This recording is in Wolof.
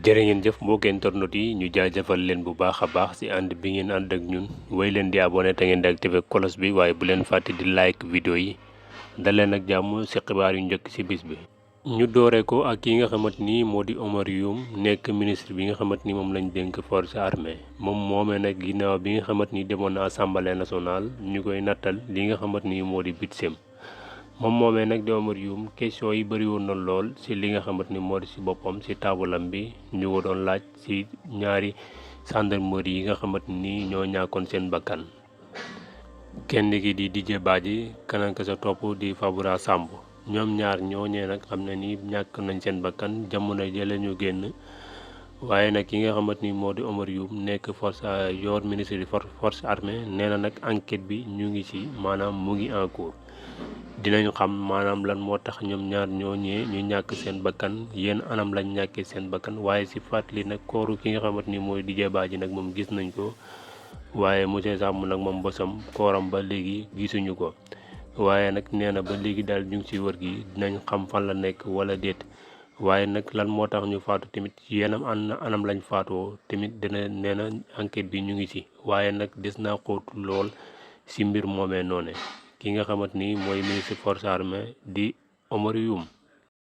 jërë ngeen jëf mbokki internet yi ñu jaajëfal leen bu baax a baax ci ànd bi ngeen ànd ak ñun way leen di abonné te ngeen di activer cloche bi waaye bu leen fàtte di like vidéo yi dal leen ak jàmm ci xibaar yu njëkk ci bis bi. ñu dooree ko ak ki nga xamante ni moo di Oumar Youm nekk ministre bi nga xamante ni moom lañ dénk force armée moom moomee nag ginnaaw bi nga xamante ni demoon na assemblée nationale ñu koy nattal li nga xamante ni moo di budget moom moomee nag di Oumar Youm question yi bëri woon na lool ci li nga xamante ni moo di ci boppam ci taabalam bi ñu ko doon laaj ci ñaari gendarmerie yi nga xamante ni ñoo ñàkkoon seen bakkan kenn ki di Didier Badji keneen ka sa topp di Fabura Samb ñoom ñaar ñooñee nag xam na ni ñàkk nañ seen bakkan jamono jële ñu génn waaye nag ki nga xamante ni moo di Oumar Youm nekk yor ministre di force armée nee na nag enquête bi ñu ngi ci maanaam mu ngi en cours dinañu xam maanaam lan moo tax ñoom ñaar ñooñee ñu ñàkk seen bakkan yéen anam lañ ñàkkee seen bakkan waaye ci fàttali nag kooru ki nga xamante ni mooy Didier Badji nag moom gis nañ ko waaye monsieur Samb nag moom bosam kooram ba léegi gisuñu ko waaye nag nee na ba léegi daal ñu ngi ci wër gi dinañ xam fan la nekk wala déet waaye nag lan moo tax ñu faatu tamit yenam anam lañ faatoo tamit dina nee na enquête bi ñu ngi ci waaye nag des naa xóotu lool ci mbir moomee noone ki nga xamante ni mooy ministre force armée di Oumar Youm